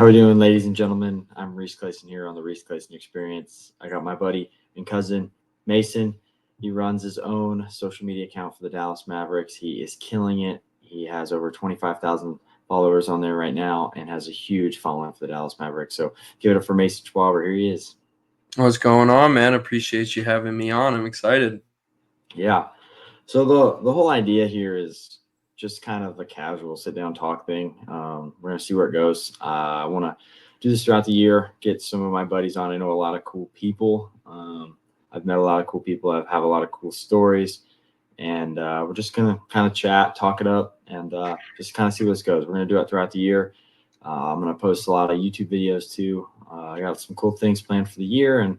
How are we doing, ladies and gentlemen? I'm Reese Clayson here on the Reese Clayson Experience. I got my buddy and cousin, Mason. He runs his own social media account for the Dallas Mavericks. He is killing it. He has over 25,000 followers on there right now and has a huge following for the Dallas Mavericks. So give it up for Mason Schwaber. Here he is. What's going on, man? Appreciate you having me on. I'm excited. Yeah. So the whole idea here is just kind of a casual sit down talk thing. We're gonna see where it goes. I want to do this throughout the year. Get some of my buddies on. I know a lot of cool people. I've met a lot of cool people. I have a lot of cool stories, and we're just gonna kind of chat, talk it up, and just kind of see where this goes. We're gonna do it throughout the year. I'm gonna post a lot of YouTube videos too. I got some cool things planned for the year, and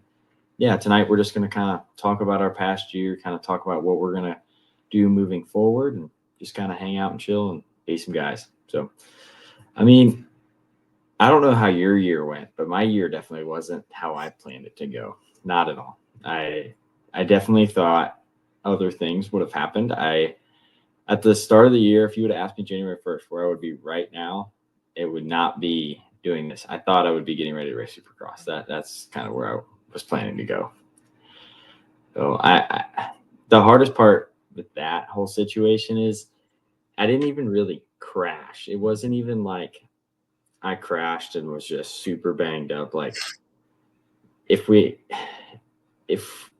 yeah, tonight we're just gonna kind of talk about our past year, kind of talk about what we're gonna do moving forward, and just kind of hang out and chill and be some guys. So, I mean, I don't know how your year went, but my year definitely wasn't how I planned it to go. Not at all. I definitely thought other things would have happened. At the start of the year, if you would have asked me January 1st where I would be right now, it would not be doing this. I thought I would be getting ready to race Supercross. That's kind of where I was planning to go. So the hardest part with that whole situation is I didn't even really crash. It wasn't even like I crashed and was just super banged up. Like if we, if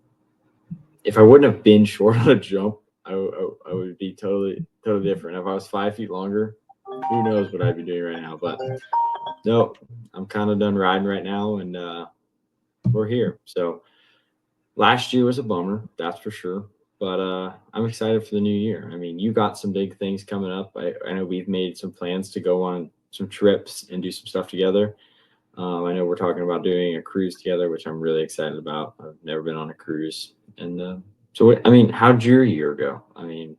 if I wouldn't have been short on a jump, I would be totally different. If I was 5 feet longer, who knows what I'd be doing right now? But no, I'm kind of done riding right now, and we're here. So last year was a bummer, that's for sure. But I'm excited for the new year. I mean, you got some big things coming up. I know we've made some plans to go on some trips and do some stuff together. I know we're talking about doing a cruise together, which I'm really excited about. I've never been on a cruise. And I mean, how'd your year go? I mean,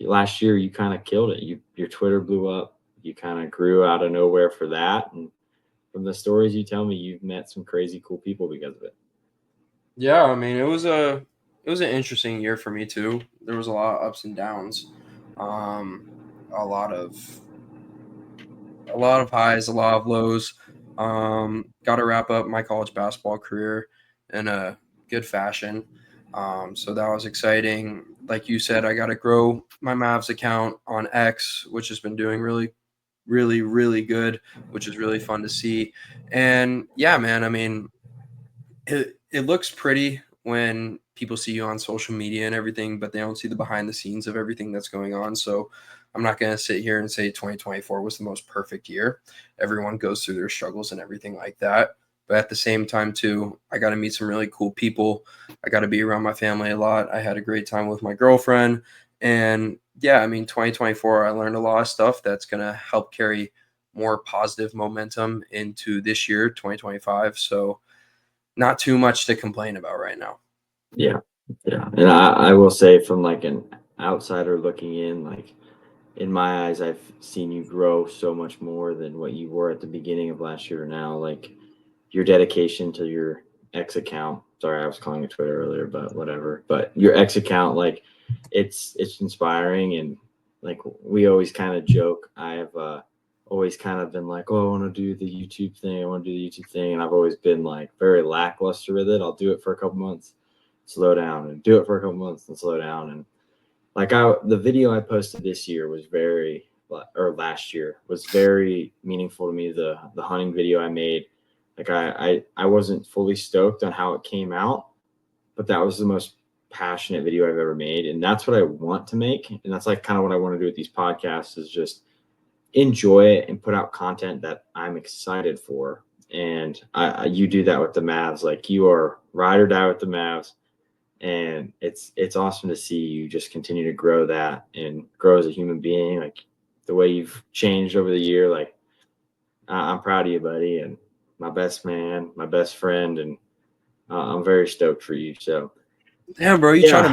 last year you kind of killed it. Your Twitter blew up. You kind of grew out of nowhere for that. And from the stories you tell me, you've met some crazy cool people because of it. Yeah, I mean, it was an interesting year for me too. There was a lot of ups and downs, um, a lot of highs, a lot of lows. Got to wrap up my college basketball career in a good fashion. So that was exciting. Like you said, I got to grow my Mavs account on X, which has been doing really good, which is really fun to see. And yeah, man, I mean, it looks pretty when people see you on social media and everything, but they don't see the behind the scenes of everything that's going on. So I'm not going to sit here and say 2024 was the most perfect year. Everyone goes through their struggles and everything like that. But at the same time, too, I got to meet some really cool people. I got to be around my family a lot. I had a great time with my girlfriend. And yeah, I mean, 2024, I learned a lot of stuff that's going to help carry more positive momentum into this year, 2025. So, not too much to complain about right now. Yeah. Yeah. And I will say, from like an outsider looking in, like in my eyes, I've seen you grow so much more than what you were at the beginning of last year now. Like your dedication to your X account. Sorry, I was calling it Twitter earlier, but whatever. But your X account, like it's inspiring, and like we always kind of joke. I have always kind of been like, oh, I want to do the YouTube thing. I want to do the YouTube thing, and I've always been like very lackluster with it. I'll do it for a couple months, slow down, and do it for a couple months and slow down. And like the video I posted this year was or last year was very meaningful to me. The hunting video I made, like I wasn't fully stoked on how it came out, but that was the most passionate video I've ever made, and that's what I want to make. And that's like kind of what I want to do with these podcasts, is just enjoy it and put out content that I'm excited for. And you do that with the Mavs. Like you are ride or die with the Mavs, and it's awesome to see you just continue to grow that and grow as a human being. Like the way you've changed over the year. Like I'm proud of you, buddy, and my best man, my best friend, and I'm very stoked for you. So Damn, bro, yeah, you trying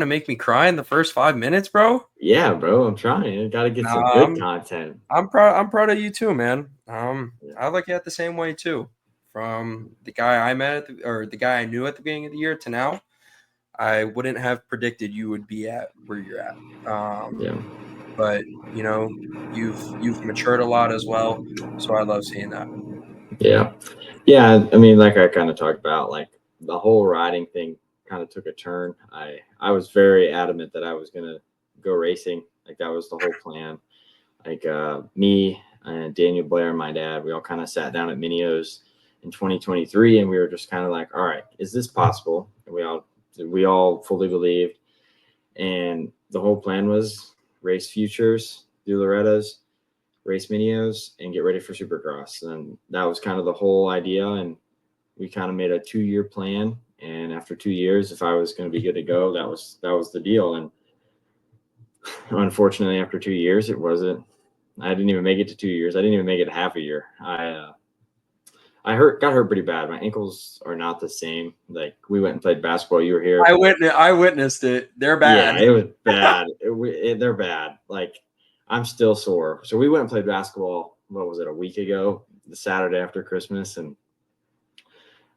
to make me cry in the first 5 minutes, bro? yeah, bro, I'm trying. I got to get some Nah, good content. I'm proud of you too, man. Yeah, I look at it the same way too. From the guy I met or the guy I knew at the beginning of the year to now, I wouldn't have predicted you would be at where you're at. yeah, but you've matured a lot as well. So I love seeing that. Yeah. Yeah. I mean, like I kind of talked about, like the whole riding thing kind of took a turn. I was very adamant that I was going to go racing. Like that was the whole plan. Like me and Daniel Blair and my dad, we all kind of sat down at Minio's in 2023, and we were just kind of like, all right, is this possible? And we all fully believed. And the whole plan was race futures, do Loretta's, race Minios, and get ready for Supercross. And that was kind of the whole idea. And we kind of made a 2-year plan. And after 2 years, if I was going to be good to go, that was the deal. And unfortunately, after 2 years, it wasn't. I didn't even make it to 2 years. I didn't even make it half a year. I got hurt pretty bad. My ankles are not the same. Like we went and played basketball. You were here. I witnessed it. They're bad. Yeah, it was bad. They're bad. Like I'm still sore. So we went and played basketball. What was it? A week ago, the Saturday after Christmas, and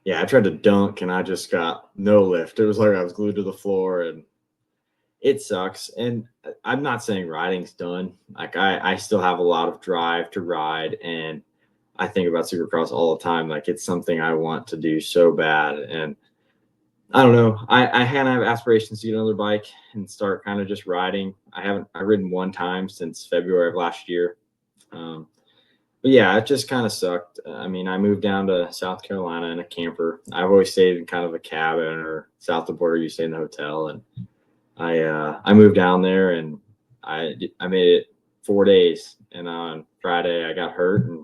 yeah, I tried to dunk and I just got no lift. It was like I was glued to the floor, and it sucks. And I'm not saying riding's done. Like I still have a lot of drive to ride, and I think about Supercross all the time. Like it's something I want to do so bad. And I don't know. I kind of have aspirations to get another bike and start kind of just riding. I've ridden one time since February of last year. But yeah, it just kind of sucked. I mean, I moved down to South Carolina in a camper. I've always stayed in kind of a cabin, or south of the border, you stay in the hotel. And I moved down there, and I made it 4 days. And on Friday I got hurt, and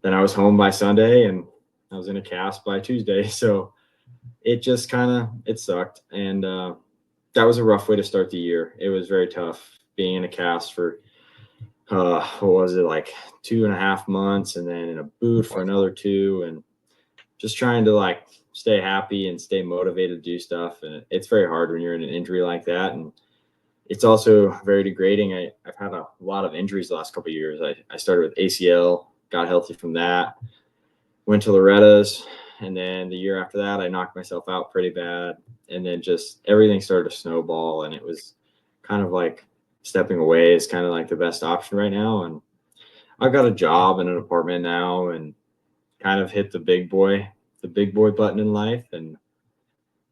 then I was home by Sunday, and I was in a cast by Tuesday. So it just it sucked. And that was a rough way to start the year. It was very tough being in a cast for what was it, like 2.5 months, and then in a boot for another 2, and just trying to like stay happy and stay motivated to do stuff. And it's very hard when you're in an injury like that. And it's also very degrading. I've had a lot of injuries the last couple of years. I started with ACL, got healthy from that, went to Loretta's, and then the year after that, I knocked myself out pretty bad. And then just everything started to snowball, and it was kind of like stepping away is kind of like the best option right now. And I've got a job and an apartment now, and kind of hit the big boy button in life.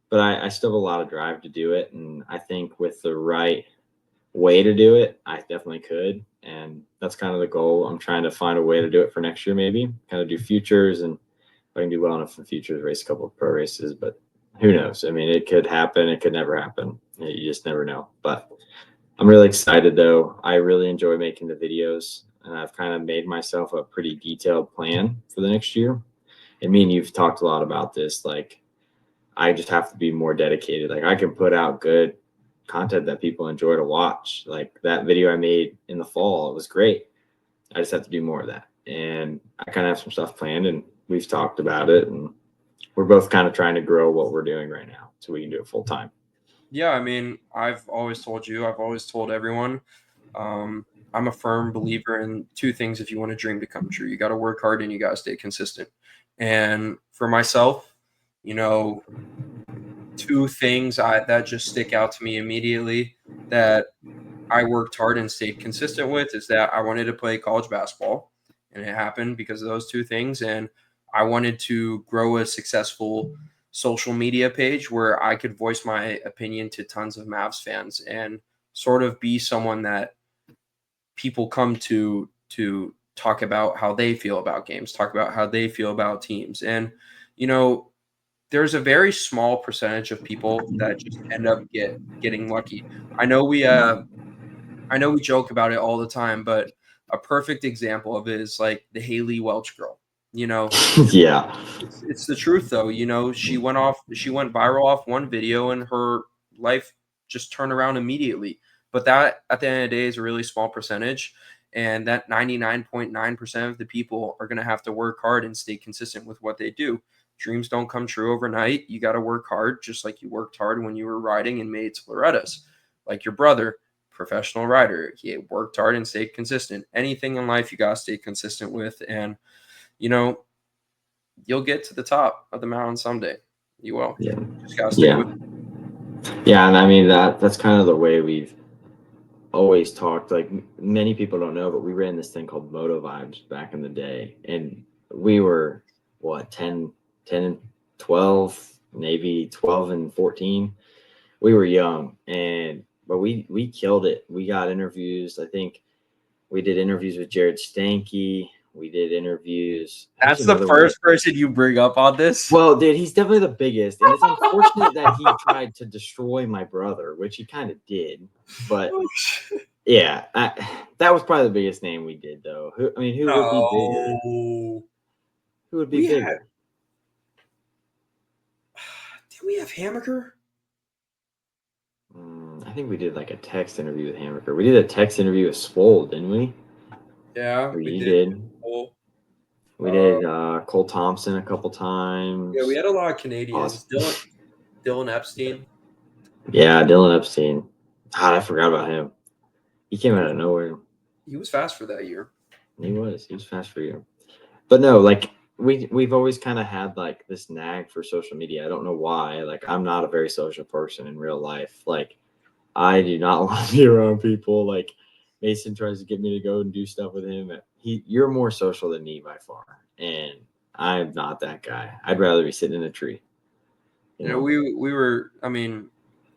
But I still have a lot of drive to do it. And I think with the right way to do it, I definitely could. And that's kind of the goal. I'm trying to find a way to do it for next year, maybe kind of do futures. And if I can do well enough in futures, race a couple of pro races, but who knows? I mean, it could happen. It could never happen. You just never know. But I'm really excited though. I really enjoy making the videos, and I've kind of made myself a pretty detailed plan for the next year. And me and you've talked a lot about this. Like, I just have to be more dedicated. Like, I can put out good content that people enjoy to watch. Like that video I made in the fall, it was great. I just have to do more of that. And I kind of have some stuff planned, and we've talked about it, and we're both kind of trying to grow what we're doing right now so we can do it full time. Yeah, I mean, I've always told everyone, I'm a firm believer in two things if you want a dream to come true. You got to work hard and you got to stay consistent. And for myself, you know, two things that just stick out to me immediately that I worked hard and stayed consistent with is that I wanted to play college basketball, and it happened because of those two things. And I wanted to grow a successful social media page where I could voice my opinion to tons of Mavs fans and sort of be someone that people come to talk about how they feel about games, talk about how they feel about teams. And you know, there's a very small percentage of people that just end up getting lucky. I know we I know we joke about it all the time, but a perfect example of it is like the Haley Welch girl. You know, Yeah. it's the truth though. You know, she went viral off one video and her life just turned around immediately. But that at the end of the day is a really small percentage. And that 99.9% of the people are gonna have to work hard and stay consistent with what they do. Dreams don't come true overnight. You gotta work hard, just like you worked hard when you were riding and made it to Loretta's. Like your brother, professional rider. He worked hard and stayed consistent. Anything in life you gotta stay consistent with. And you know, you'll get to the top of the mountain someday. You will. Yeah. Just gotta stick Yeah. with it. Yeah. And I mean, that's kind of the way we've always talked, like many people don't know, but we ran this thing called Moto Vibes back in the day, and we were what 10 and 12, maybe 12 and 14. We were young, and but we killed it. We got interviews. I think we did interviews with Jared Stanky. We did interviews. Who's That's the another one? first person you bring up on this. Well, dude, he's definitely the biggest, and it's unfortunate that he tried to destroy my brother, which he kind of did. But yeah, that was probably the biggest name we did, though. I mean, who would be bigger? No. Who would be We had, bigger? did we have Hammaker? I think we did like a text interview with Hammaker. We did a text interview with Swole, didn't we? Yeah, Or we you did. did. We did Cole Thompson a couple times. Yeah, we had a lot of Canadians. Awesome. Dylan Epstein. Yeah, Dylan Epstein. God, I forgot about him. He came out of nowhere. He was fast for that year. He was fast for you. But no, like we've always kind of had like this nag for social media. I don't know why. Like I'm not a very social person in real life. Like I do not want to be around people. Like Mason tries to get me to go and do stuff with him. You're more social than me by far, and I'm not that guy. I'd rather be sitting in a tree. You know, we were. I mean,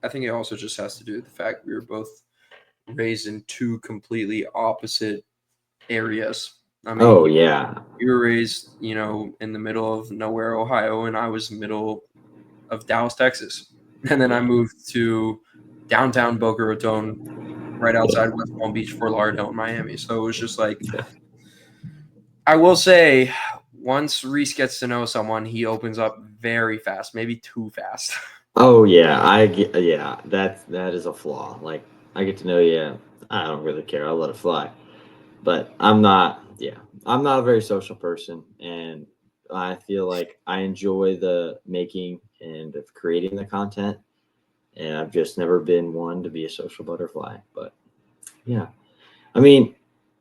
I think it also just has to do with the fact we were both raised in two completely opposite areas. I mean, Oh yeah, you were raised, you know, in the middle of nowhere, Ohio, and I was middle of Dallas, Texas, and then I moved to downtown Boca Raton, right outside West Palm Beach, Fort Lauderdale, and Miami. So it was just like, I will say, once Reese gets to know someone, he opens up very fast, maybe too fast. Oh yeah, yeah. That is a flaw. Like I get to know you. I don't really care. I'll let it fly. But I'm not. Yeah, I'm not a very social person, and I feel like I enjoy the making and of creating the content, and I've just never been one to be a social butterfly. But yeah, I mean,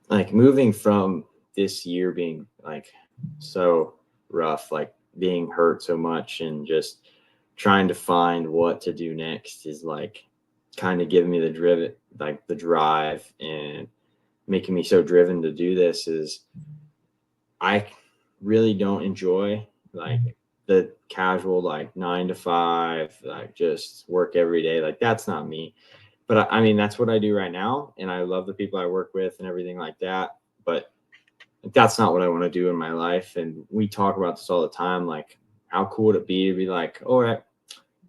like moving from this year being like so rough, like being hurt so much, and just trying to find what to do next is like kind of giving me the drive, and making me so driven to do this is I really don't enjoy like the casual like 9 to 5, like just work every day. Like that's not me. But I mean that's what I do right now, and I love the people I work with and everything like that. But that's not what I want to do in my life. And we talk about this all the time. Like, how cool would it be to be like, all right,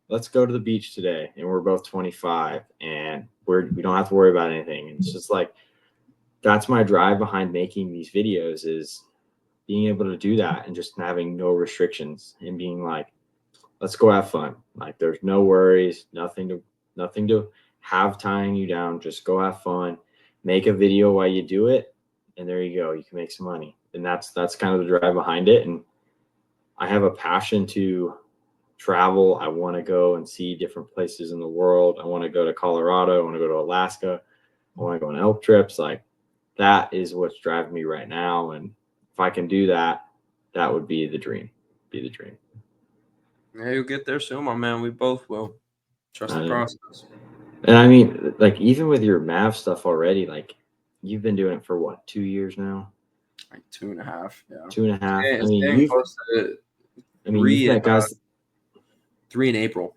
let's go to the beach today, and we're both 25, and we don't have to worry about anything. And it's just like that's my drive behind making these videos is being able to do that and just having no restrictions and being like, let's go have fun. Like there's no worries, nothing to have tying you down. Just go have fun, make a video while you do it, and there you go. You can make some money. And that's kind of the drive behind it. And I have a passion to travel. I want to go and see different places in the world. I want to go to Colorado. I want to go to Alaska. I want to go on elk trips. Like that is what's driving me right now. And if I can do that, that would be the dream. Be the dream. Yeah, you'll get there soon, my man. We both will. Trust the process. And I mean, like even with your Mav stuff already, like you've been doing it for what, 2 years now? Like 2.5. Yeah. 2.5. It's getting close to you've met guys. 3 in April.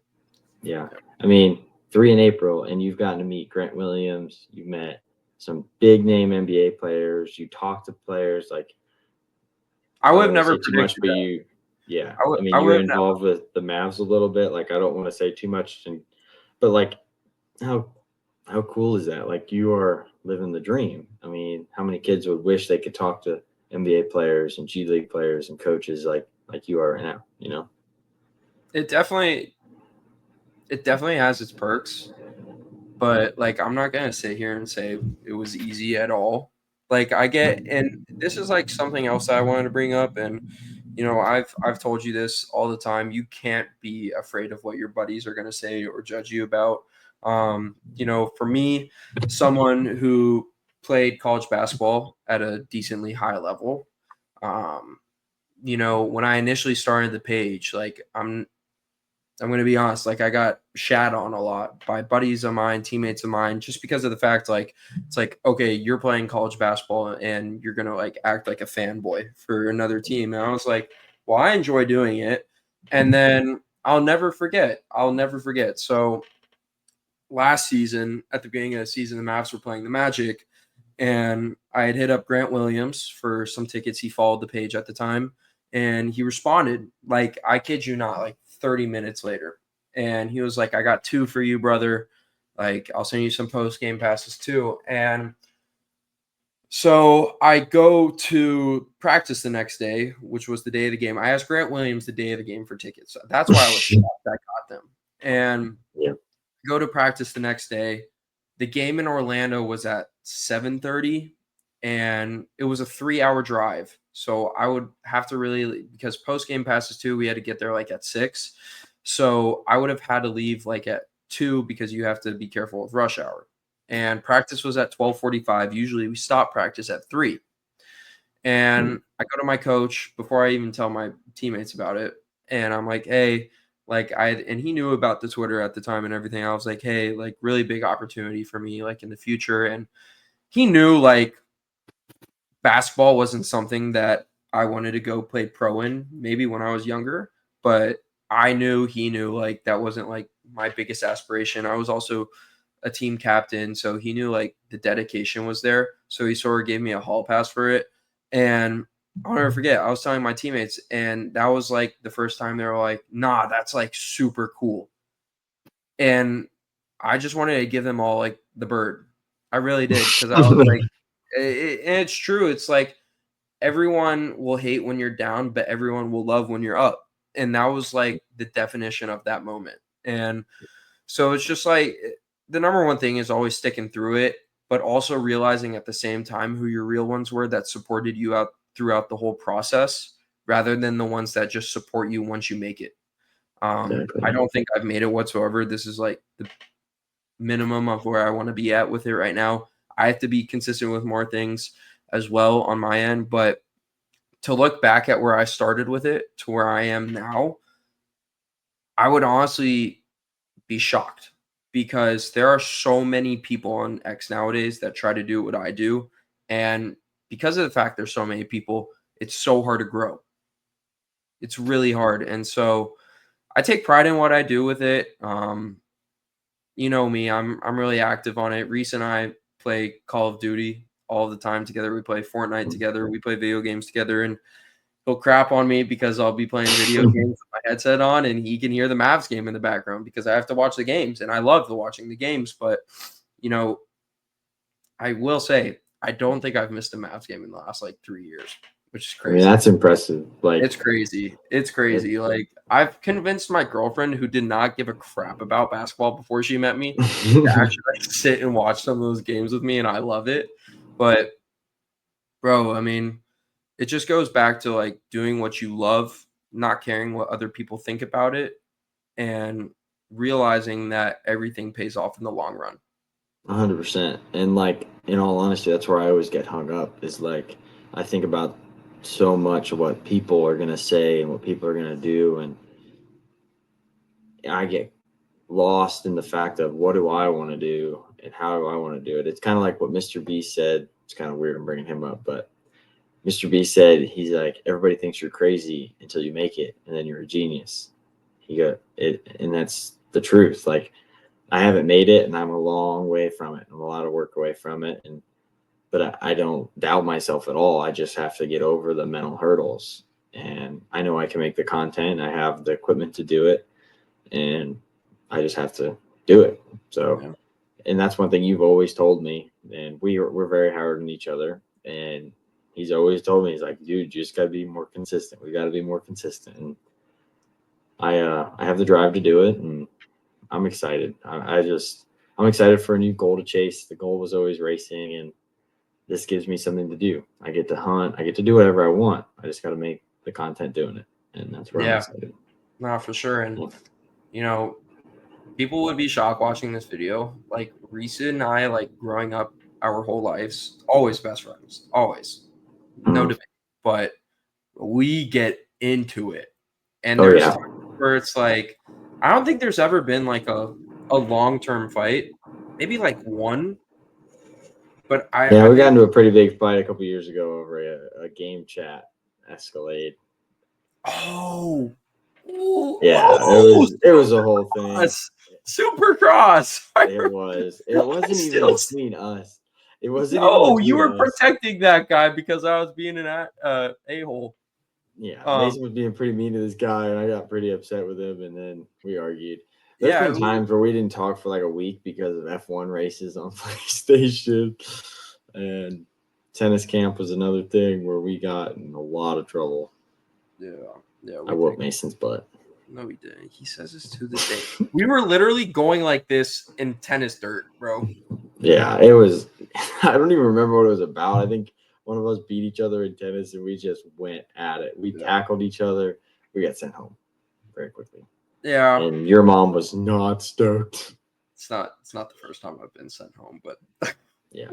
Yeah. I mean, 3 in April, and you've gotten to meet Grant Williams. You met some big name NBA players. You talked to players. Like I would have don't never say too much, predicted but that. yeah. I I mean, would you're have never. involved with the Mavs a little bit. Like I don't want to say too much, but like how cool is that? Like you are living the dream. I mean, how many kids would wish they could talk to NBA players and G League players and coaches like you are right now? You know, It definitely has its perks, but like I'm not gonna sit here and say it was easy at all. Like I get, and this is like something else that I wanted to bring up, and you know I've told you this all the time. You can't be afraid of what your buddies are gonna say or judge you about. You know, for me, someone who played college basketball at a decently high level, you know, when I initially started the page, like I'm going to be honest, like I got shat on a lot by buddies of mine, teammates of mine, just because of the fact, like, it's like, okay, you're playing college basketball and you're going to like act like a fanboy for another team. And I was like, well, I enjoy doing it. And then I'll never forget. So last season, at the beginning of the season, the Mavs were playing the Magic, and I had hit up Grant Williams for some tickets. He followed the page at the time, and he responded, like, I kid you not, like 30 minutes later. And he was like, I got 2 for you, brother. Like, I'll send you some post game passes too. And so I go to practice the next day, which was the day of the game. I asked Grant Williams the day of the game for tickets. That's why I was shocked I got them. And Yeah. go to practice the next day. The game in Orlando was at 7:30, and it was a 3-hour drive. So I would have to really, because post game passes too, we had to get there like at 6. So I would have had to leave like at 2 because you have to be careful with rush hour. And practice was at 12:45. Usually we stop practice at 3. And I go to my coach before I even tell my teammates about it. And I'm like, hey, like and he knew about the Twitter at the time and everything. I was like, hey, like really big opportunity for me, like in the future. And he knew like basketball wasn't something that I wanted to go play pro in, maybe when I was younger, but I knew he knew like that wasn't like my biggest aspiration. I was also a team captain, so he knew like the dedication was there. So he sort of gave me a hall pass for it. And I'll never forget, I was telling my teammates, and that was like the first time they were like, nah, that's like super cool. And I just wanted to give them all like the bird. I really did, because I was like, and it's true. It's like everyone will hate when you're down, but everyone will love when you're up. And that was like the definition of that moment. And so it's just like the number one thing is always sticking through it, but also realizing at the same time who your real ones were that supported you out throughout the whole process, rather than the ones that just support you once you make it. Exactly. I don't think I've made it whatsoever. This is like the minimum of where I want to be at with it right now. I have to be consistent with more things as well on my end, but to look back at where I started with it to where I am now, I would honestly be shocked, because there are so many people on X nowadays that try to do what I do. And because of the fact there's so many people, it's so hard to grow. It's really hard. And so I take pride in what I do with it. You know me, I'm really active on it. Reese and I play Call of Duty all the time together. We play Fortnite together. We play video games together, and he'll crap on me because I'll be playing video games with my headset on, and he can hear the Mavs game in the background because I have to watch the games, and I love watching the games. But you know, I will say I don't think I've missed a Mavs game in the last like 3 years, which is I mean, crazy. that's impressive. Like, It's crazy. It's crazy. Like I've convinced my girlfriend, who did not give a crap about basketball before she met me, to actually like, sit and watch some of those games with me, and I love it. But bro, I mean, it just goes back to like doing what you love, not caring what other people think about it, and realizing that everything pays off in the long run. 100%. And like, in all honesty, that's where I always get hung up. Is like, I think about so much of what people are gonna say and what people are gonna do, and I get lost in the fact of what do I want to do and how do I want to do it. It's kind of like what Mr. B said. It's kind of weird I'm bringing him up, but Mr. B said, he's like, everybody thinks you're crazy until you make it, and then you're a genius. He got it, and that's the truth. Like, I haven't made it, and I'm a long way from it. I'm a lot of work away from it, and but I don't doubt myself at all. I just have to get over the mental hurdles, and I know I can make the content. I have the equipment to do it, and I just have to do it. So, Yeah. and that's one thing you've always told me, and we're very hard on each other, and he's always told me, he's like, dude, you just got to be more consistent. We got to be more consistent. And I have the drive to do it, and I'm excited. I'm excited for a new goal to chase. The goal was always racing, and this gives me something to do. I get to hunt. I get to do whatever I want. I just got to make the content doing it, and that's where I'm Yeah, excited. no, for sure. And you know, people would be shocked watching this video. Like Reese and I, like growing up our whole lives, always best friends, always, no Mhm. debate. But we get into it, and Oh there's yeah. times where it's like I don't think there's ever been like a long-term fight. Maybe like one, but Yeah, I we got think into a pretty big fight a couple years ago over a game chat Escalade. oh. Ooh, Yeah, oh, it was a whole thing. Supercross. It was. It I wasn't even still between us. It wasn't even no, you between were us. protecting that guy because I was being an a-hole. Yeah, Um, Mason was being pretty mean to this guy, and I got pretty upset with him, and then we argued. There's yeah, been times where we didn't talk for like a week because of F1 races on PlayStation, and tennis camp was another thing where we got in a lot of trouble. yeah, yeah. I We whooped think Mason's butt. no, he didn't. He says this to this day. We were literally going like this in tennis dirt, bro. Yeah, it was. I don't even remember what it was about. I think one of us beat each other in tennis, and we just went at it. We Yeah. tackled each other. We got sent home very quickly, Yeah, and your mom was not stoked. it's not the first time I've been sent home, but Yeah,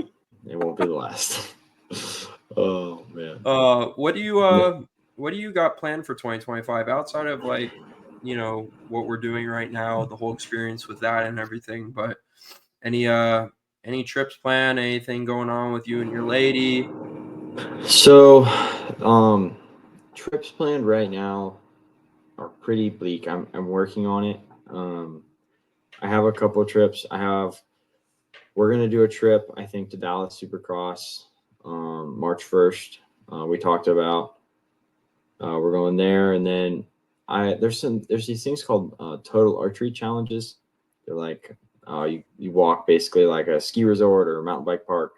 it won't be the last. Oh man. what do you got planned for 2025 outside of like, what we're doing right now, the whole experience with that and everything, but any any trips planned, anything going on with you and your lady? So, um, trips planned right now are pretty bleak. I'm working on it. Um, I have a couple of trips. We're gonna do a trip, I think, to Dallas Supercross, March 1st. We talked about we're going there, and then there's these things called total archery challenges. They're like you walk basically like a ski resort or a mountain bike park,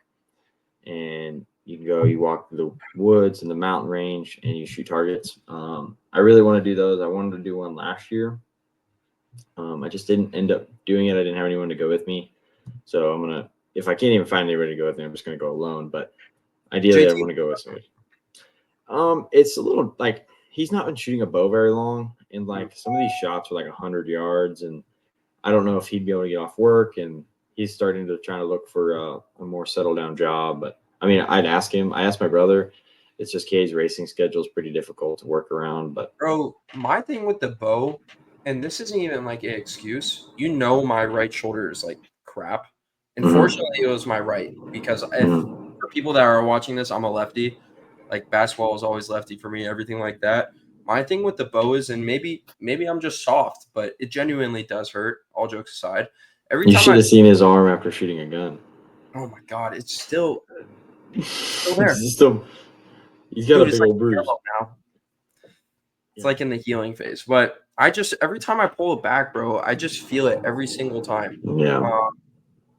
and you walk through the woods and the mountain range, and you shoot targets. I really want to do those. I wanted to do one last year. I just didn't end up doing it. I didn't have anyone to go with me, so I'm gonna. If I can't even find anybody to go with me, I'm just gonna go alone. But ideally, I JT? want to go with somebody. It's a little like he's not been shooting a bow very long, and like some of these shots were like 100 yards, and I don't know if he'd be able to get off work, and he's starting to try to look for a more settled down job. But I mean, I'd ask him. I asked my brother. It's just Kay's racing schedule is pretty difficult to work around, but Bro, my thing with the bow, and this isn't even like an excuse. My right shoulder is like crap. And mhm, fortunately, it was my right because if mhm. for people that are watching this, I'm a lefty. Like basketball was always lefty for me, everything like that. My thing with the bow is, and maybe I'm just soft, but it genuinely does hurt. All jokes aside, every You time should I, have seen his arm after shooting a gun. oh my god, it's still there, He's still, he's got a dude. It's big like old bruise. yellow now. It's Yeah. like in the healing phase. But I just every time I pull it back, bro, I just feel it every single time. Yeah. Uh,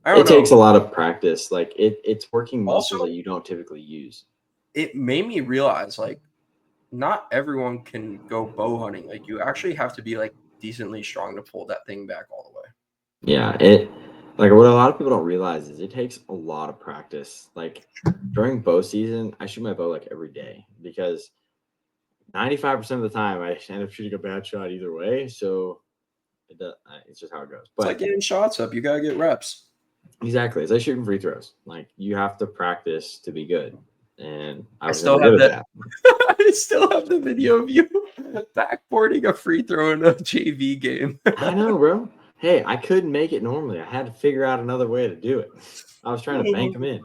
I don't It takes know. a lot of practice. Like it's working Also, muscles that you don't typically use. it made me realize like not everyone can go bow hunting. Like you actually have to be like decently strong to pull that thing back all the way. Yeah, it like what a lot of people don't realize is it takes a lot of practice. Like during bow season, I shoot my bow like every day because 95% of the time I end up shooting a bad shot either way. So it's just how it goes. It's like But getting shots up. You gotta get reps. exactly, it's like shooting free throws. Like you have to practice to be good, and I I was still never good have at that. that. I still have the video of you backboarding a free throw in a JV game. I know, bro. Hey, I couldn't make it normally. I had to figure out another way to do it. I was trying to bank them in.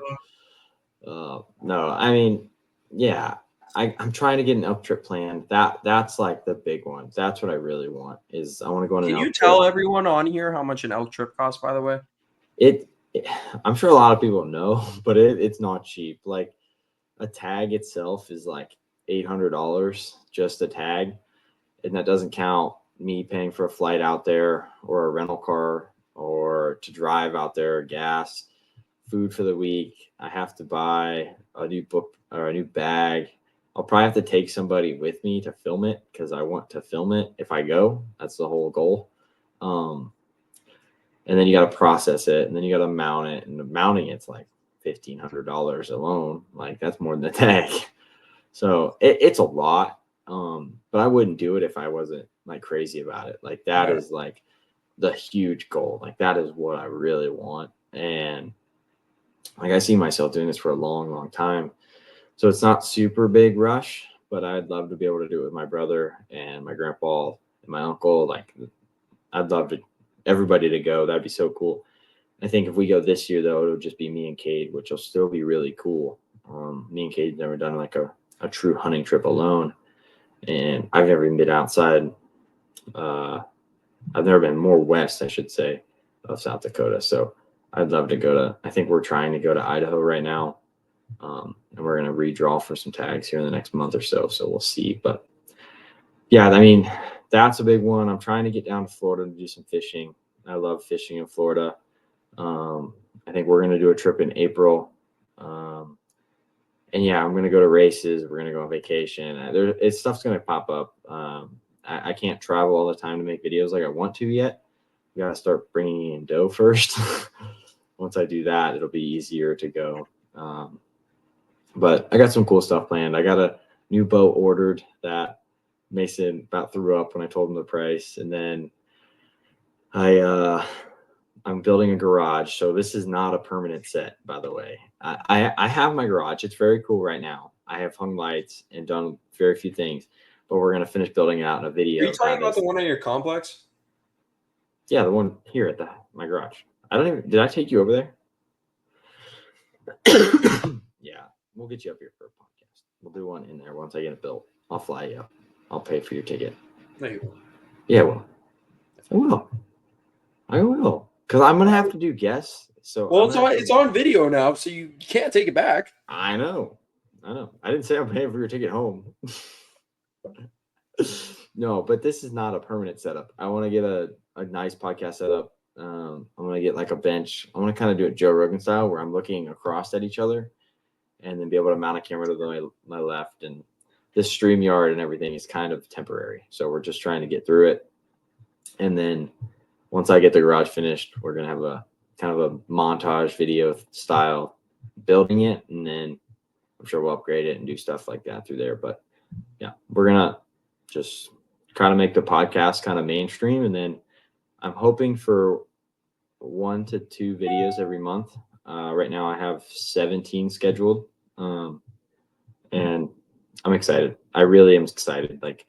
No, I mean, yeah, I'm trying to get an elk trip planned. That's like the big one. That's what I really want. Is I want to go on an Can you elk trip. tell everyone on here how much an elk trip costs, by the way? It, I'm sure a lot of people know, but it's not cheap. Like a tag itself is like $800 just a tag, and that doesn't count me paying for a flight out there or a rental car or to drive out there, gas, food for the week. I have to buy a new book or a new bag. I'll probably have to take somebody with me to film it because I want to film it if I go. That's the whole goal. Um, and then you got to process it, and then you got to mount it, and the mounting it's like $1,500 alone. Like that's more than the tag. So it's a lot. But I wouldn't do it if I wasn't like crazy about it. Like that Yeah. is like the huge goal. Like that is what I really want. And like I see myself doing this for a long, long time. So it's not super big rush, but I'd love to be able to do it with my brother and my grandpa and my uncle. Like I'd love everybody to go. That'd be so cool. I think if we go this year, though, it'll just be me and Cade, which will still be really cool. Me and Cade never done like a true hunting trip alone, and I've never even been outside. I've never been more west, I should say, of South Dakota. So I'd love to go to. I think we're trying to go to Idaho right now, and we're going to redraw for some tags here in the next month or so. So we'll see. But yeah, I mean, that's a big one. I'm trying to get down to Florida to do some fishing. I love fishing in Florida. I think we're going to do a trip in April. And yeah, I'm going to go to races. We're going to go on vacation. Stuff's going to pop up. I can't travel all the time to make videos like I want to yet. We got to start bringing in dough first. Once I do that, it'll be easier to go. But I got some cool stuff planned. I got a new boat ordered that Mason about threw up when I told him the price. And then I'm building a garage. So this is not a permanent set, by the way. I have my garage. It's very cool right now. I have hung lights and done very few things, but we're going to finish building it out in a video. Are you talking about the one in your complex? Yeah, the one here at my garage. Did I take you over there? Yeah, we'll get you up here for a podcast. We'll do one in there once I get it built. I'll fly you up. I'll pay for your ticket. No, you won't. Yeah, well, I will. Because I'm gonna have to do guests. So it's on video now, so you can't take it back. I know. I didn't say I'm paying for your ticket home. No, but this is not a permanent setup. I want to get a nice podcast setup. I'm gonna get like a bench. I want to kind of do it Joe Rogan style, where I'm looking across at each other, and then be able to mount a camera to my left. And this StreamYard and everything is kind of temporary, so we're just trying to get through it. And then once I get the garage finished, we're gonna have a kind of a montage video style building it, and then I'm sure we'll upgrade it and do stuff like that through there. But yeah, we're gonna just kind of make the podcast kind of mainstream, and then I'm hoping for 1 to 2 videos every month. Right now I have 17 scheduled, and I'm excited. I really am excited. Like,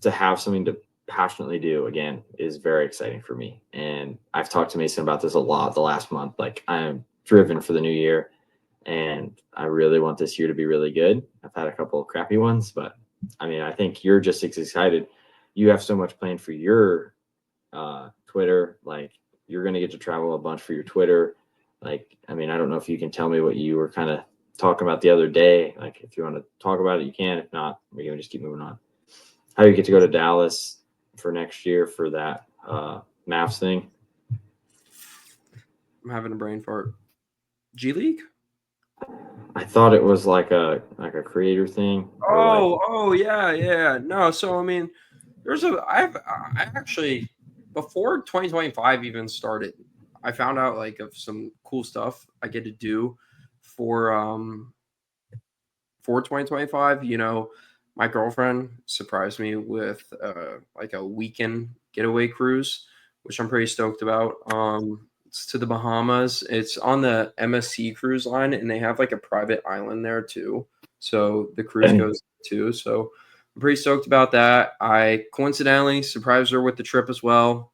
to have something to passionately do again is very exciting for me. And I've talked to Mason about this a lot the last month. Like, I'm driven for the new year, and I really want this year to be really good. I've had a couple of crappy ones, but I mean, I think you're just as excited. You have so much planned for your Twitter. Like, you're going to get to travel a bunch for your Twitter. Like, I mean, I don't know if you can tell me what you were kind of talking about the other day. Like, if you want to talk about it, you can. If not, we're going to just keep moving on. How do you get to go to Dallas for next year for that Mavs thing? I'm having a brain fart. G League? I thought it was like a creator thing. Oh, yeah. No, so I mean, I actually, before 2025 even started, I found out like of some cool stuff I get to do for 2025. You know, my girlfriend surprised me with like a weekend getaway cruise, which I'm pretty stoked about. It's to the Bahamas. It's on the MSC cruise line, and they have like a private island there too. So the cruise goes too. So I'm pretty stoked about that. I coincidentally surprised her with the trip as well.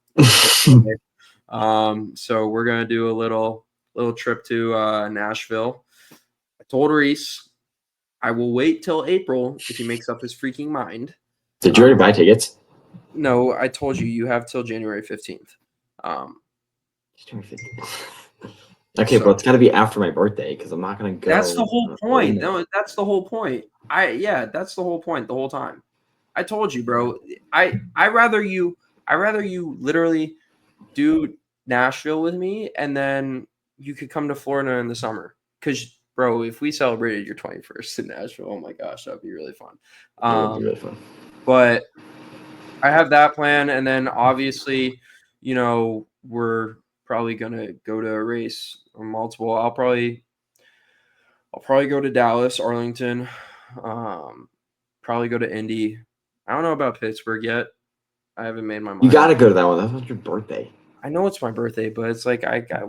So we're gonna do a little trip to Nashville. I told Reese I will wait till April if he makes up his freaking mind. Did you already buy tickets? No, I told you have till January 15th. Okay, so, but it's got to be after my birthday because I'm not going to go. That's the whole point. No, that's the whole point. That's the whole point the whole time. I told you, bro. I rather you literally do Nashville with me, and then you could come to Florida in the summer. Because, bro, if we celebrated your 21st in Nashville, oh my gosh, that'd be really fun. It would be really fun. But I have that plan, and then obviously, you know, we're probably gonna go to a race or multiple. I'll probably go to Dallas, Arlington, probably go to Indy. I don't know about Pittsburgh yet. I haven't made my mind. You got to go to that one. That's not your birthday. I know it's my birthday, but it's like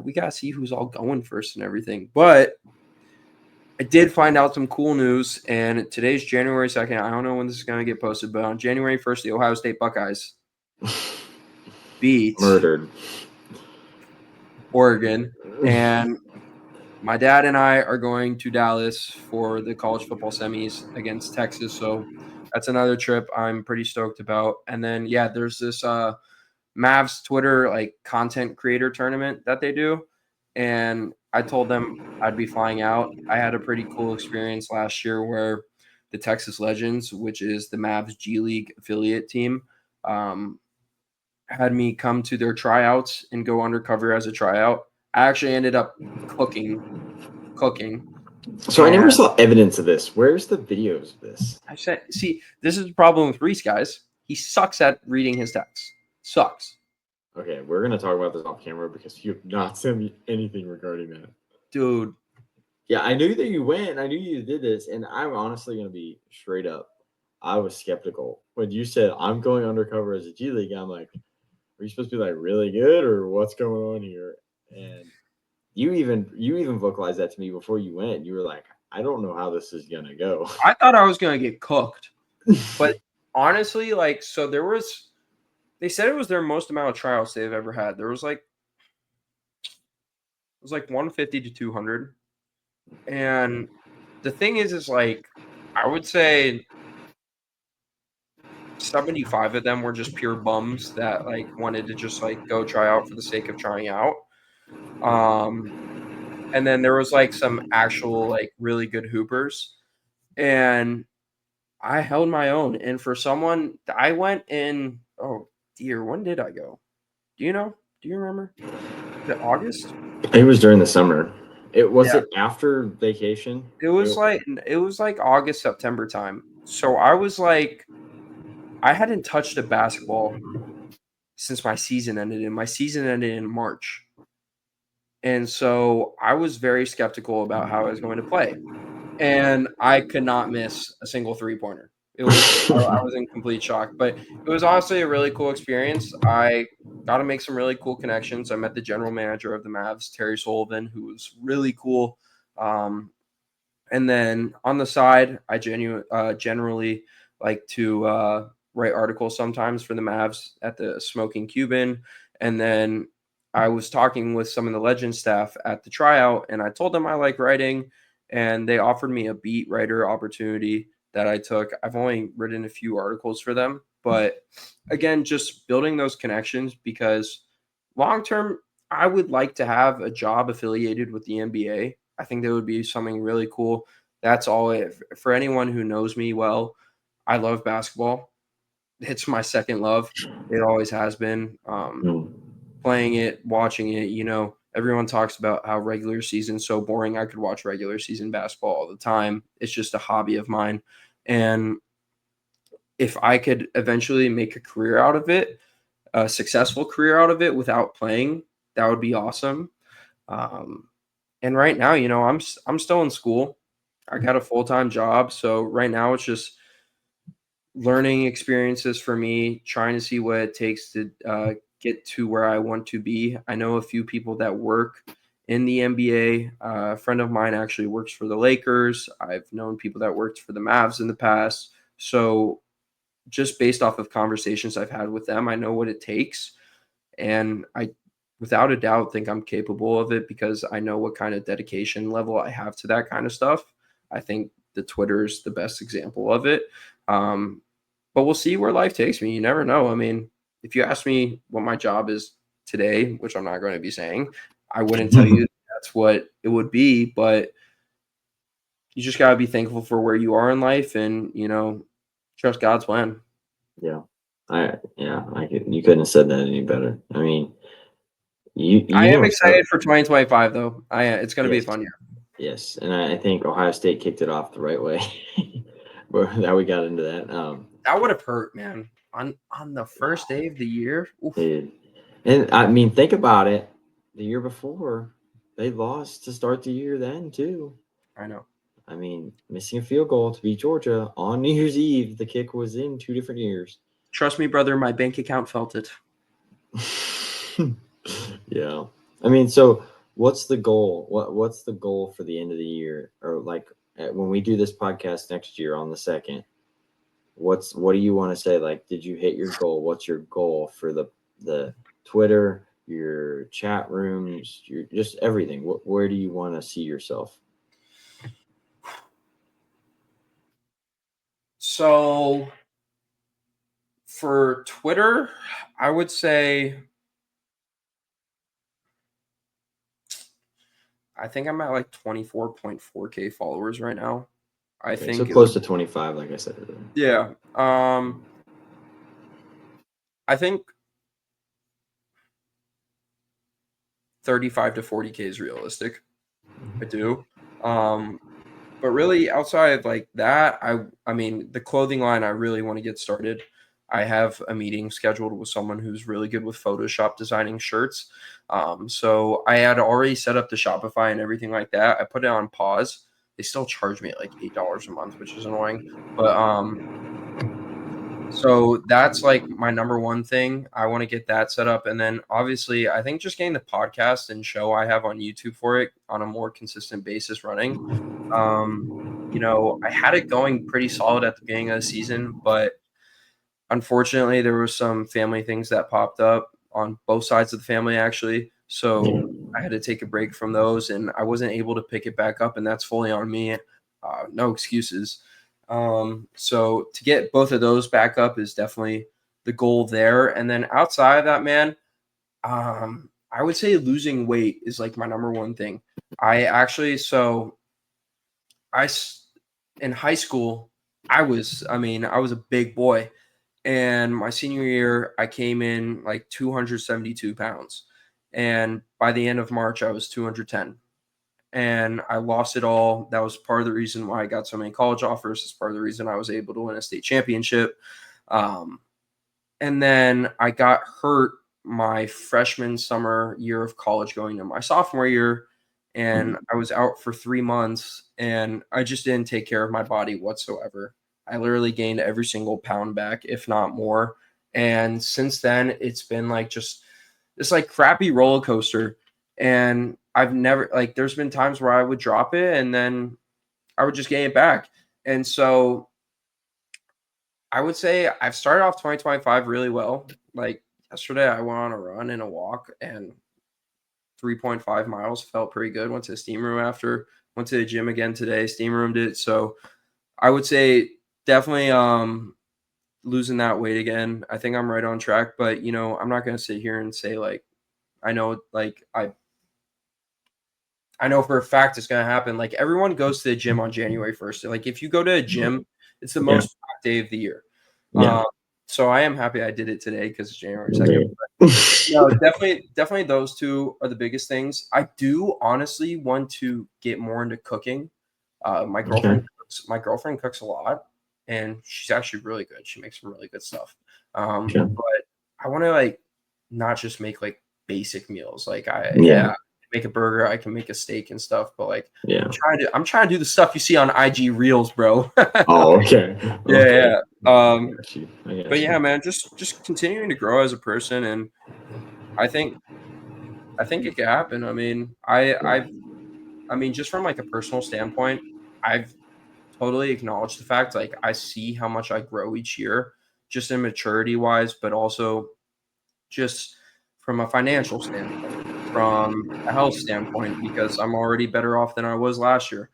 we gotta see who's all going first and everything. But I did find out some cool news, and today's January 2nd. I don't know when this is gonna get posted, but on January 1st, the Ohio State Buckeyes beat Murdered. Oregon, and my dad and I are going to Dallas for the college football semis against Texas. So that's another trip I'm pretty stoked about. And then yeah, there's this Mavs Twitter like content creator tournament that they do, and I told them I'd be flying out. I had a pretty cool experience last year where the Texas Legends, which is the Mavs G League affiliate team, had me come to their tryouts and go undercover as a tryout. I actually ended up cooking. So I never saw evidence of this. Where's the videos of this? I said, see, this is the problem with Reese, guys. He sucks at reading his text. Sucks. Okay, we're gonna talk about this off camera because you have not sent me anything regarding that. Dude. Yeah, I knew that you went. I knew you did this, and I'm honestly gonna be straight up. I was skeptical when you said I'm going undercover as a G League. I'm like, are you supposed to be like really good or what's going on here? And you even vocalized that to me before you went. You were like, I don't know how this is gonna go. I thought I was gonna get cooked. But honestly, like, so they said it was their most amount of trials they've ever had. There was like, it was like 150 to 200. And the thing is like, I would say 75 of them were just pure bums that like wanted to just like go try out for the sake of trying out. And then there was like some actual like really good hoopers, and I held my own. And for someone, I went in. Oh dear, when did I go? Do you know? Do you remember? Was it August? It was during the summer. It was Yeah. it after vacation? It was like August, September time. So I was like, I hadn't touched a basketball since my season ended, and my season ended in March. And so I was very skeptical about how I was going to play. And I could not miss a single three-pointer. I was in complete shock, but it was honestly a really cool experience. I got to make some really cool connections. I met the general manager of the Mavs, Terry Sullivan, who was really cool. And then on the side, I generally like to write articles sometimes for the Mavs at the Smoking Cuban. And then I was talking with some of the Legend staff at the tryout, and I told them I like writing, and they offered me a beat writer opportunity that I took. I've only written a few articles for them, but again, just building those connections, because long term, I would like to have a job affiliated with the NBA. I think that would be something really cool. That's all it, for anyone who knows me well. I love basketball. It's my second love. It always has been. Playing it, watching it, everyone talks about how regular season's so boring. I could watch regular season basketball all the time. It's just a hobby of mine. And if I could eventually make a career out of it, a successful career out of it without playing, that would be awesome. And right now, I'm still in school. I got a full-time job, so right now it's just learning experiences for me, trying to see what it takes to get to where I want to be. I know a few people that work in the NBA. A friend of mine actually works for the Lakers. I've known people that worked for the Mavs in the past. So just based off of conversations I've had with them, I know what it takes. And I, without a doubt, think I'm capable of it because I know what kind of dedication level I have to that kind of stuff. I think the Twitter's the best example of it. But we'll see where life takes me. You never know. I mean, if you ask me what my job is today, which I'm not going to be saying, I wouldn't tell you that's what it would be, but you just got to be thankful for where you are in life and, trust God's plan. Yeah. You couldn't have said that any better. I mean, I am excited for 2025 though. It's going to be a fun year. Yes, and I think Ohio State kicked it off the right way. Now we got into that. That would have hurt, man. On the first day of the year. Dude. And I mean, think about it. The year before, they lost to start the year then too. I know. I mean, missing a field goal to beat Georgia on New Year's Eve. The kick was in 2 different years. Trust me, brother. My bank account felt it. Yeah. I mean, so what's the goal? What's the goal for the end of the year? Or like when we do this podcast next year on the 2nd, what do you want to say? Like, did you hit your goal? What's your goal for the Twitter, your chat rooms, your just everything. Where do you want to see yourself? So for Twitter, I would say I think I'm at like 24.4K followers right now. I Okay, so think close to 25, like I said. yeah. I think 35 to 40K is realistic. I do. But really outside of like that, I mean the clothing line I really want to get started. I have a meeting scheduled with someone who's really good with Photoshop designing shirts. So I had already set up the Shopify and everything like that. I put it on pause. They still charge me like $8 a month, which is annoying. But so that's like my number one thing. I want to get that set up. And then obviously, I think just getting the podcast and show I have on YouTube for it on a more consistent basis running. Um, I had it going pretty solid at the beginning of the season, but unfortunately, there were some family things that popped up on both sides of the family, actually. So I had to take a break from those, and I wasn't able to pick it back up, and that's fully on me. No excuses. So to get both of those back up is definitely the goal there. And then outside of that, man, I would say losing weight is like my number one thing. I in high school, I was a big boy. And my senior year, I came in like 272 pounds. And by the end of March, I was 210. And I lost it all. That was part of the reason why I got so many college offers. It's part of the reason I was able to win a state championship. Um, and then I got hurt my freshman summer year of college going to my sophomore year. And I was out for 3 months and I just didn't take care of my body whatsoever. I literally gained every single pound back, if not more. And since then, it's been like just this like crappy roller coaster. And I've never like there's been times where I would drop it and then I would just gain it back. And so I would say I've started off 2025 really well. Like yesterday, I went on a run and a walk, and 3.5 miles felt pretty good. Went to the steam room after. Went to the gym again today. Steam roomed it. So I would say definitely losing that weight again. I think I'm right on track. But I'm not gonna sit here and say like I know like I know for a fact it's gonna happen. Like everyone goes to the gym on January 1st. Like if you go to a gym, it's the Yeah. most packed day of the year. Yeah. So I am happy I did it today because it's January 2nd. Great. No, definitely those two are the biggest things. I do honestly want to get more into cooking. My Okay. girlfriend cooks a lot, and she's actually really good. She makes some really good stuff. Okay. But I want to like not just make like basic meals. Like Yeah. I can make a burger, I can make a steak and stuff, but like Yeah. I'm trying to do the stuff you see on IG Reels, bro. Oh, okay. Yeah, Okay. yeah. I got you. I But got yeah, you. man, just continuing to grow as a person, and I think it could happen. I mean, I mean, just from like a personal standpoint, I've totally acknowledged the fact like I see how much I grow each year, just in maturity wise, but also just from a financial standpoint, from a health standpoint, because I'm already better off than I was last year.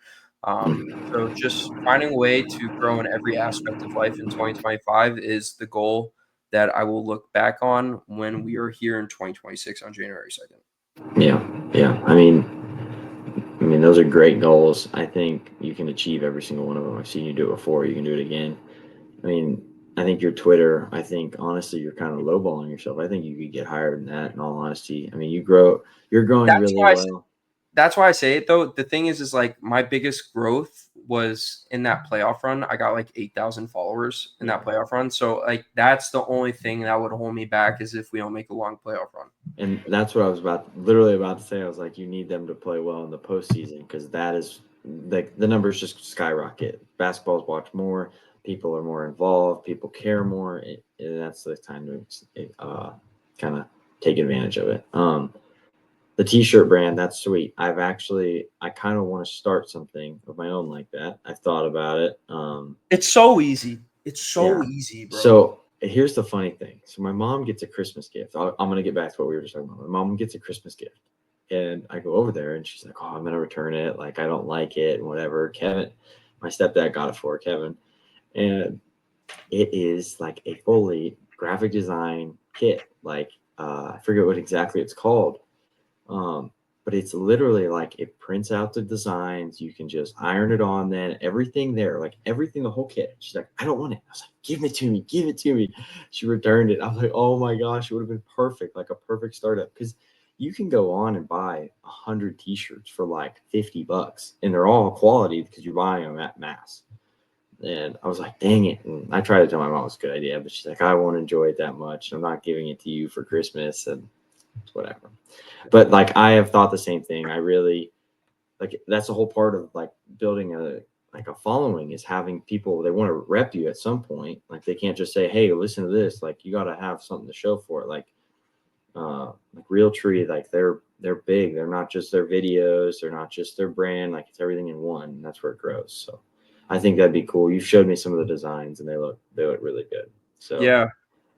So just finding a way to grow in every aspect of life in 2025 is the goal that I will look back on when we are here in 2026 on January 2nd. Yeah. Yeah. I mean, those are great goals. I think you can achieve every single one of them. I've seen you do it before. You can do it again. I mean, I think your Twitter, I think honestly, you're kind of lowballing yourself. I think you could get higher than that in all honesty. I mean, you're growing That's really why well. that's why I say it though. The thing is like my biggest growth was in that playoff run. I got like 8,000 followers in that playoff run. So like that's the only thing that would hold me back is if we don't make a long playoff run. And that's what I was literally about to say. I was like, you need them to play well in the postseason because that is like the numbers just skyrocket. Basketball's watched more, people are more involved, people care more, and that's the time to kind of take advantage of it. The T-shirt brand, that's sweet. I kind of want to start something of my own like that. I've thought about it. It's so easy. It's so Yeah. easy, bro. So here's the funny thing. So my mom gets a Christmas gift. I'm going to get back to what we were just talking about. My mom gets a Christmas gift. And I go over there and she's like, oh, I'm going to return it. Like, I don't like it and whatever. Kevin, my stepdad got it for Kevin. And it is like a fully graphic design kit. Like, I forget what exactly it's called. But it's literally like it prints out the designs. You can just iron it on, then everything there, like everything, the whole kit. She's like, I don't want it. I was like, give it to me, give it to me. She returned it. I was like, oh my gosh, it would have been perfect, like a perfect startup. Because you can go on and buy 100 t-shirts for like $50, and they're all quality because you're buying them at mass. And I was like, dang it. And I tried to tell my mom it was a good idea, but she's like, I won't enjoy it that much. I'm not giving it to you for Christmas and whatever. But like, I have thought the same thing. I really like, that's the whole part of like building a following, is having people, they want to rep you at some point. Like, they can't just say, hey, listen to this. Like, you got to have something to show for it. Like Realtree, like they're big. They're not just their videos. They're not just their brand. Like, it's everything in one. And that's where it grows. So I think that'd be cool. You showed me some of the designs and they look really good. So Yeah,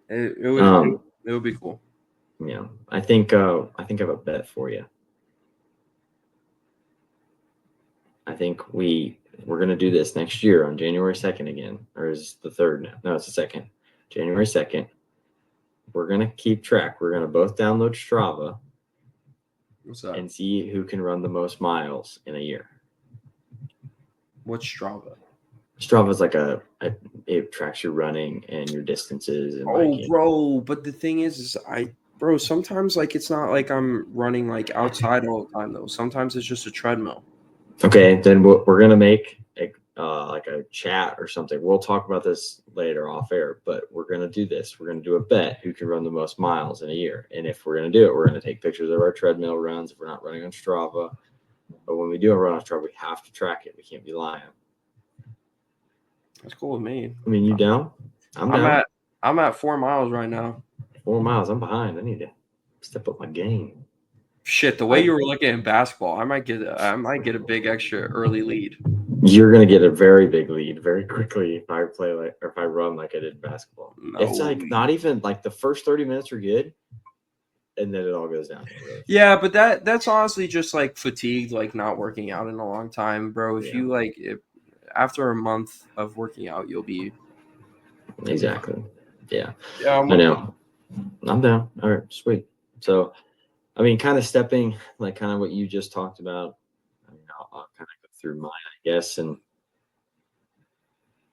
it would be cool. yeah, I think I have a bet for you. I think we're gonna do this next year on January 2nd again, or is it the 3rd now? No, it's the 2nd. January 2nd. We're gonna keep track. We're gonna both download Strava What's that? and see who can run the most miles in a year. What's Strava? Strava's like it tracks your running and your distances and Oh, like bro, but the thing is bro, sometimes like it's not like I'm running like outside all the time though. Sometimes it's just a treadmill. Okay, then we're gonna make like a chat or something. We'll talk about this later off air, but we're gonna do this. We're gonna do a bet who can run the most miles in a year, and if we're gonna do it, we're gonna take pictures of our treadmill runs if we're not running on Strava. But when we do a run on Strava, we have to track it. We can't be lying. That's cool with me. I mean, you down? I'm down. I'm at 4 miles right now. 4 miles. I'm behind. I need to step up my game. Shit, the way you were looking at basketball, I might get a big extra early lead. You're gonna get a very big lead very quickly if I play like, or if I run like I did in basketball. No. It's like not even like the first 30 minutes are good, and then it all goes down. Really. Yeah, but that's honestly just like fatigue, like not working out in a long time, bro. If you like after a month of working out, you'll be exactly. Yeah. Yeah, I know. I'm down. All right, sweet. So, I mean, kind of stepping like kind of what you just talked about. I mean, I'll kind of go through mine, I guess, and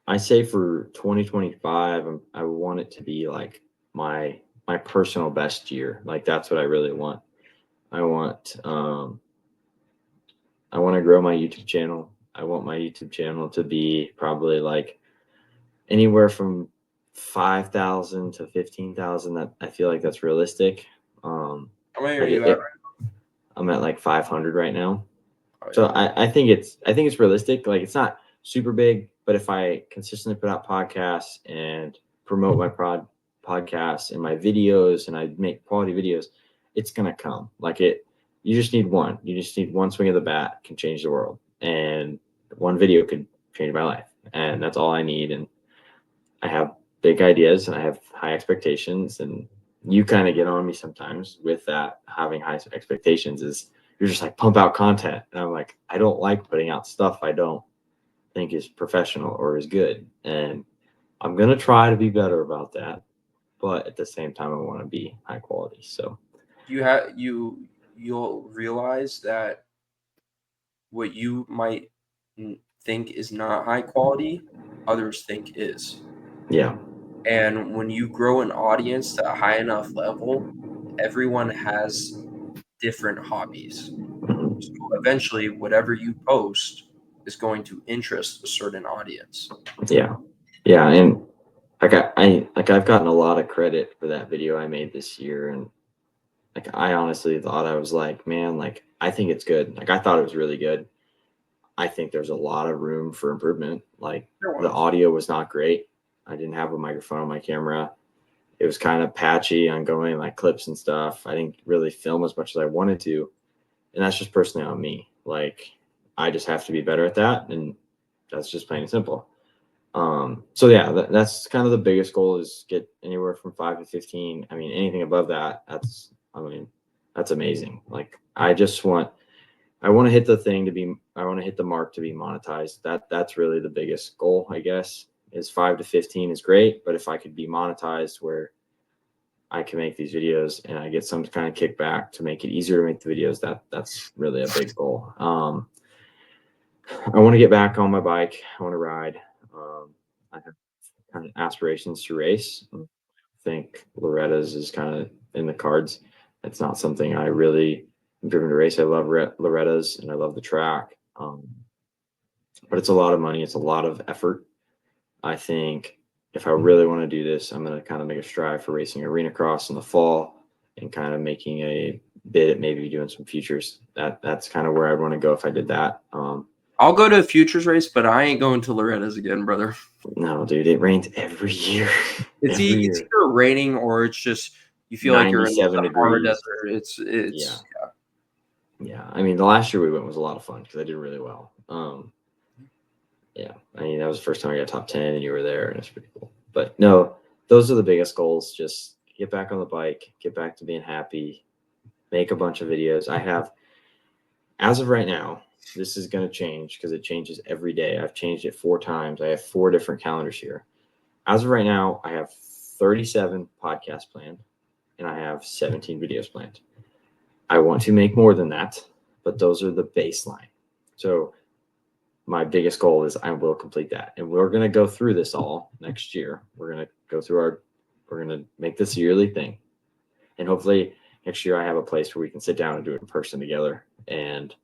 I say for 2025, I want it to be like my personal best year. Like, that's what I really want. I want to grow my YouTube channel. I want my YouTube channel to be probably like anywhere from 5,000 to 15,000. That I feel like that's realistic. How many are you at right now? I'm at like 500 right now. Oh, yeah. So I think it's realistic. Like, it's not super big, but if I consistently put out podcasts and promote my podcasts and my videos, and I make quality videos, it's gonna come. Like, you just need one. You just need one swing of the bat can change the world, and one video could change my life, and that's all I need. And I have big ideas and I have high expectations, and you kind of get on me sometimes with that. Having high expectations is, you're just like, pump out content, and I'm like, I don't like putting out stuff I don't think is professional or is good, and I'm gonna try to be better about that, but at the same time I want to be high quality. So you'll realize that what you might think is not high quality, others think is. yeah. And when you grow an audience to a high enough level, everyone has different hobbies. Mhm. So eventually, whatever you post is going to interest a certain audience. Yeah, and like I've gotten a lot of credit for that video I made this year, and like, I honestly thought, I was like, man, like, I think it's good. Like, I thought it was really good. I think there's a lot of room for improvement. Like, the audio was not great. I didn't have a microphone on my camera. It was kind of patchy on going like clips and stuff. I didn't really film as much as I wanted to. And that's just personally on me. Like, I just have to be better at that. And that's just plain and simple. So yeah, that's kind of the biggest goal, is get anywhere from 5 to 15. I mean, anything above that, that's amazing. Like I want to hit I want to hit the mark to be monetized. That's really the biggest goal, I guess. Is 5 to 15 is great, but if I could be monetized where I can make these videos and I get some kind of kickback to make it easier to make the videos, that's really a big goal. I want to get back on my bike. I want to ride. I have kind of aspirations to race. I think Loretta's is kind of in the cards. It's not something I really am driven to race. I love Loretta's and I love the track. But it's a lot of money. It's a lot of effort. I think if I really want to do this, I'm going to kind of make a strive for racing arena cross in the fall and kind of making a bid at maybe doing some futures. That's kind of where I'd want to go if I did that. I'll go to a futures race, but I ain't going to Loretta's again, brother. No, dude, it rains every year. It's either raining or it's just you feel like you're in the 97 Sahara degrees. Desert. Yeah. I mean, the last year we went was a lot of fun because I did really well. Yeah, I mean, that was the first time I got top 10 and you were there, and it's pretty cool. But no, those are the biggest goals. Just get back on the bike, get back to being happy, make a bunch of videos. As of right now, this is going to change because it changes every day. I've changed it 4 times. I have 4 different calendars here. As of right now, I have 37 podcasts planned and I have 17 videos planned. I want to make more than that, but those are the baseline. So my biggest goal is I will complete that. And we're going to go through this all next year. We're going to go through we're going to make this a yearly thing. And hopefully next year I have a place where we can sit down and do it in person together and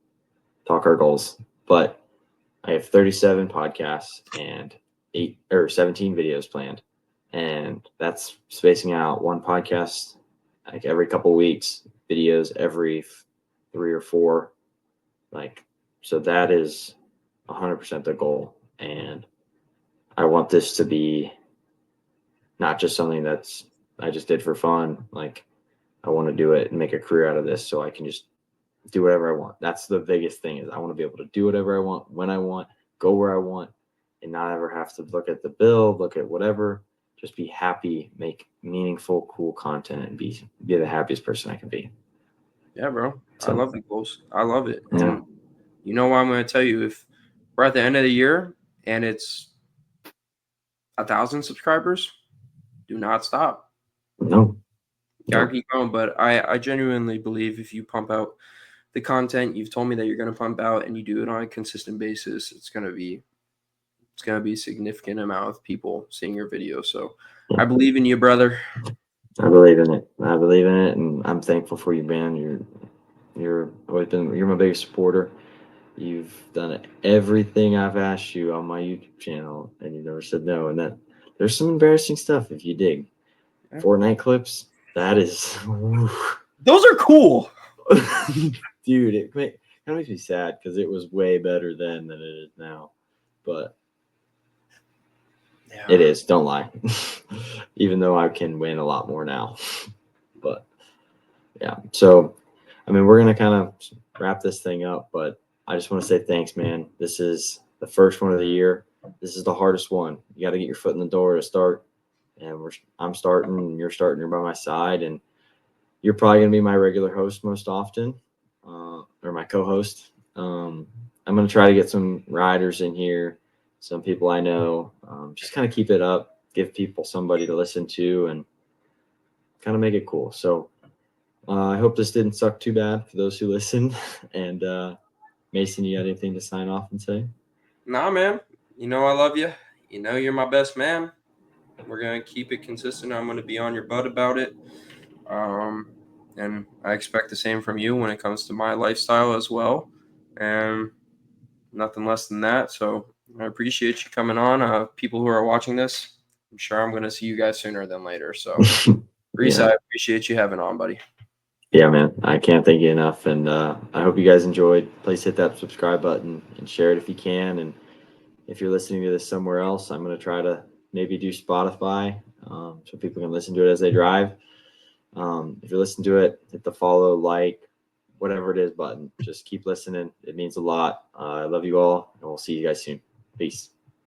talk our goals. But I have 37 podcasts and 17 videos planned. And that's spacing out one podcast like every couple of weeks, videos every 3 or 4. So that is 100% the goal. And I want this to be not just something I just did for fun. Like I want to do it and make a career out of this so I can just do whatever I want. That's the biggest thing, is I want to be able to do whatever I want, when I want, go where I want, and not ever have to look at the bill, look at whatever. Just be happy, make meaningful, cool content, and be the happiest person I can be. Yeah, bro. So, I love the goals. I love it. Yeah. And you know what I'm going to tell you? If we're at the end of the year and it's 1,000 subscribers, do not stop. No. Gotta keep going. But I genuinely believe if you pump out the content you've told me that you're going to pump out and you do it on a consistent basis, it's going to be a significant amount of people seeing your video. So I believe in you, brother. I believe in it. And I'm thankful for you, man. You're my biggest supporter. You've done everything I've asked you on my YouTube channel, and you never said no. And that there's some embarrassing stuff if you dig. Yeah. Fortnite clips, that is. Those are cool. Dude, it kind of makes me sad because it was way better then than it is now. But yeah. It is, don't lie. Even though I can win a lot more now. But yeah, so I mean, we're going to kind of wrap this thing up, but I just want to say thanks, man. This is the first one of the year. This is the hardest one. You got to get your foot in the door to start. And I'm starting, and you're starting. You're by my side, and you're probably going to be my regular host most often, or my co-host. I'm going to try to get some riders in here, some people I know. Just kind of keep it up, give people somebody to listen to, and kind of make it cool. So I hope this didn't suck too bad for those who listened. And Mason, you got anything to sign off and say? Nah, man. You know I love you. You know you're my best man. We're going to keep it consistent. I'm going to be on your butt about it. And I expect the same from you when it comes to my lifestyle as well. And nothing less than that. So I appreciate you coming on. People who are watching this, I'm sure I'm going to see you guys sooner than later. So, Reese, yeah. I appreciate you having on, buddy. Yeah, man. I can't thank you enough. And I hope you guys enjoyed. Please hit that subscribe button and share it if you can. And if you're listening to this somewhere else, I'm going to try to maybe do Spotify so people can listen to it as they drive. If you listen to it, hit the follow, like, whatever it is button. Just keep listening. It means a lot. I love you all, and we'll see you guys soon. Peace.